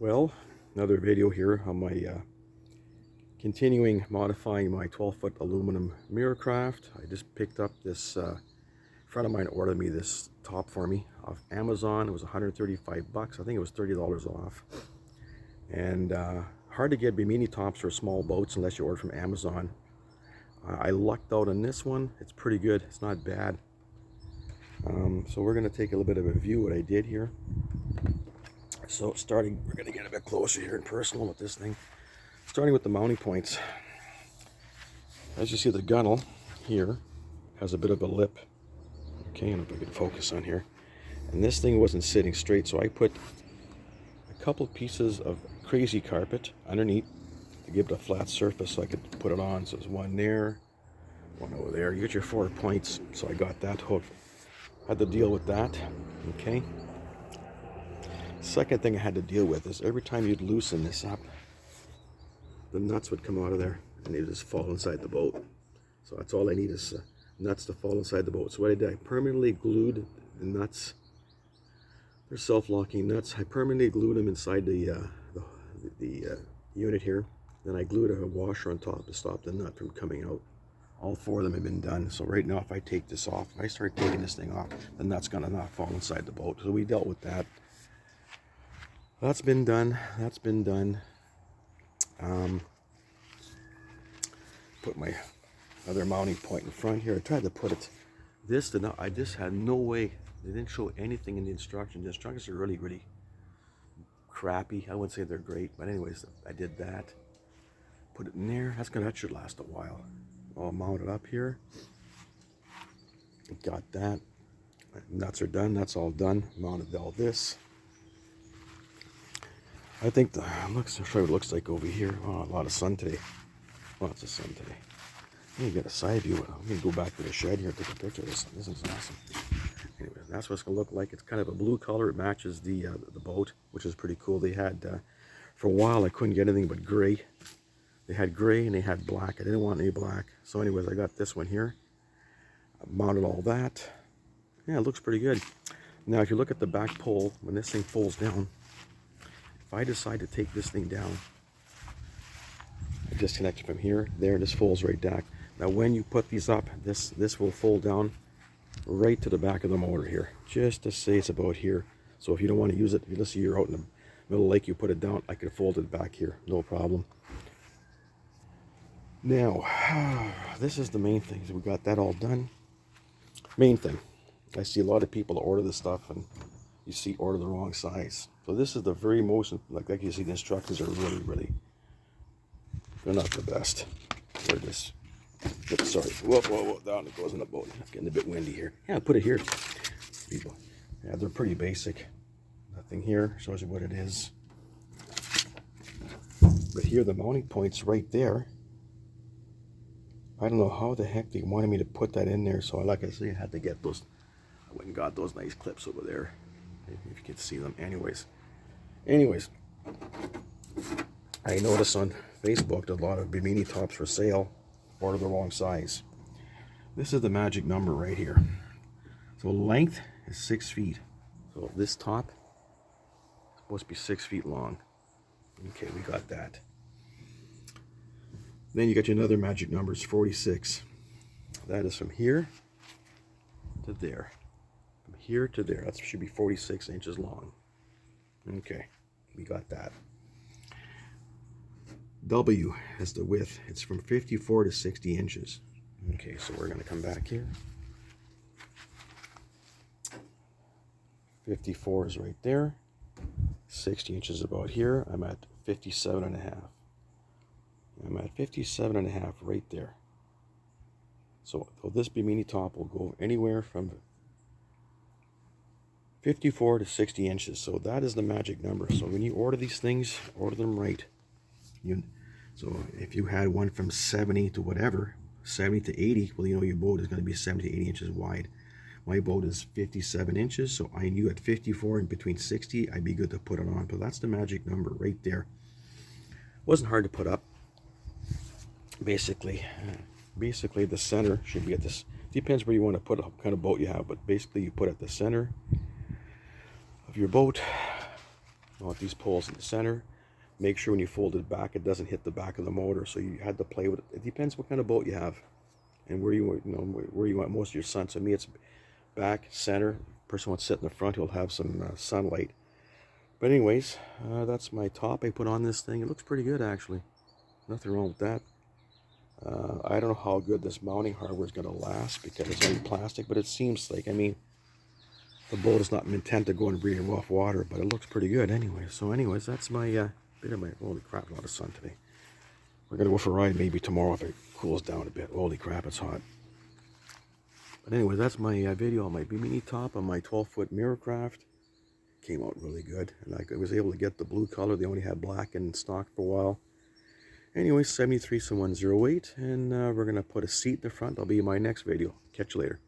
Well, another video here on my continuing modifying my 12-foot aluminum mirror craft. I just picked up this, a friend of mine ordered me this top for me off Amazon. It was 135 bucks. I think it was $30 off. And hard to get Bimini tops for small boats unless you order from Amazon. I lucked out on this one. It's pretty good. It's not bad. So we're going to take a little bit of a view what I did here. So starting, we're going to get a bit closer here and personal with this thing. Starting with the mounting points. As you see, the gunnel here has a bit of a lip. Okay, and if I can focus on here. And this thing wasn't sitting straight, so I put a couple pieces of crazy carpet underneath to give it a flat surface so I could put it on. So there's one there, one over there. You get your 4 points, so I got that hooked. Had to deal with that, okay? Second thing I had to deal with is every time you'd loosen this up, the nuts would come out of there and they'd just fall inside the boat. So that's all I need is nuts to fall inside the boat. So what I did, I permanently glued the nuts. They're self-locking nuts. I permanently glued them inside the unit here. Then I glued a washer on top to stop the nut from coming out. All 4 of them have been done. So right now, if I take this off, if I start taking this thing off, the nut's gonna not fall inside the boat. So we dealt with that. That's been done. That's been done. Put my other mounting point in front here. I tried to put it. This did not. I just had no way. They didn't show anything in the instructions. The instructions are really, really crappy. I wouldn't say they're great, but anyways, I did that. Put it in there. That should last a while. I'll mount it up here. Got that. Nuts are done. That's all done. Mounted all this. I think I'll show you what it looks like over here. Oh, a lot of sun today. Lots of sun today. Let me get a side view. I'm going to go back to the shed here and take a picture of this. This is awesome. Anyway, that's what it's going to look like. It's kind of a blue color. It matches the boat, which is pretty cool. They had, for a while, I couldn't get anything but gray. They had gray and they had black. I didn't want any black. So anyways, I got this one here. I mounted all that. Yeah, it looks pretty good. Now, if you look at the back pole, when this thing folds down, if I decide to take this thing down, I disconnect it from here, there, this folds right back. Now when you put these up, this will fold down right to the back of the motor here, just to say it's about here. So if you don't want to use it, let's say you're out in the middle of the lake, you put it down, I can fold it back here, no problem. Now, this is the main thing. So we got that all done. Main thing, I see a lot of people order this stuff and you see order the wrong size. So this is the very most, like you see the instructions are really, really, they're not the best. They're just, sorry, whoa, down it goes in the boat. It's getting a bit windy here. Yeah, put it here. People, yeah, they're pretty basic. Nothing here, shows you what it is. But here, the mounting point's right there. I don't know how the heck they wanted me to put that in there. So like I say, I had to get those, I went and got those nice clips over there. If you can see them. Anyways, I noticed on Facebook that a lot of Bimini tops for sale order the wrong size. This is the magic number right here. So length is 6 feet. So this top is supposed to be 6 feet long. Okay, we got that. Then you got your another magic number, it's 46. That is from here to there. From here to there. That should be 46 inches long. Okay, we got that. W is the width. It's from 54 to 60 inches. Okay, so we're going to come back here. 54 is right there. 60 inches about here. I'm at 57 and a half. I'm at 57 and a half right there. So this Bimini top will go anywhere from 54 to 60 inches. So that is the magic number. So when you order these things, order them right. So if you had one from 70 to whatever, 70 to 80, well, you know your boat is going to be 70 to 80 inches wide. My boat is 57 inches, so I knew at 54 and between 60, I'd be good to put it on. But that's the magic number right there. Wasn't hard to put up. Basically the center should be at this. Depends where you want to put it, what kind of boat you have, but basically you put at the center of your boat. Mount these poles in the center. Make sure when you fold it back, it doesn't hit the back of the motor. So you had to play with it. It depends what kind of boat you have and where you want most of your sun. So me, it's back, center. Person wants to sit in the front, he'll have some sunlight. But anyways, that's my top I put on this thing. It looks pretty good, actually. Nothing wrong with that. I don't know how good this mounting hardware is going to last because it's only plastic, but it seems like, I mean, the boat is not intended to go and breathe in rough water, but it looks pretty good anyway. So anyways, that's my bit of my, holy crap, a lot of sun today. We're going to go for a ride maybe tomorrow if it cools down a bit. Holy crap, it's hot. But anyway, that's my video on my Bimini top on my 12-foot Miracraft. Came out really good, and I was able to get the blue color. They only had black in stock for a while. Anyway, 737108, and we're going to put a seat in the front. That'll be my next video. Catch you later.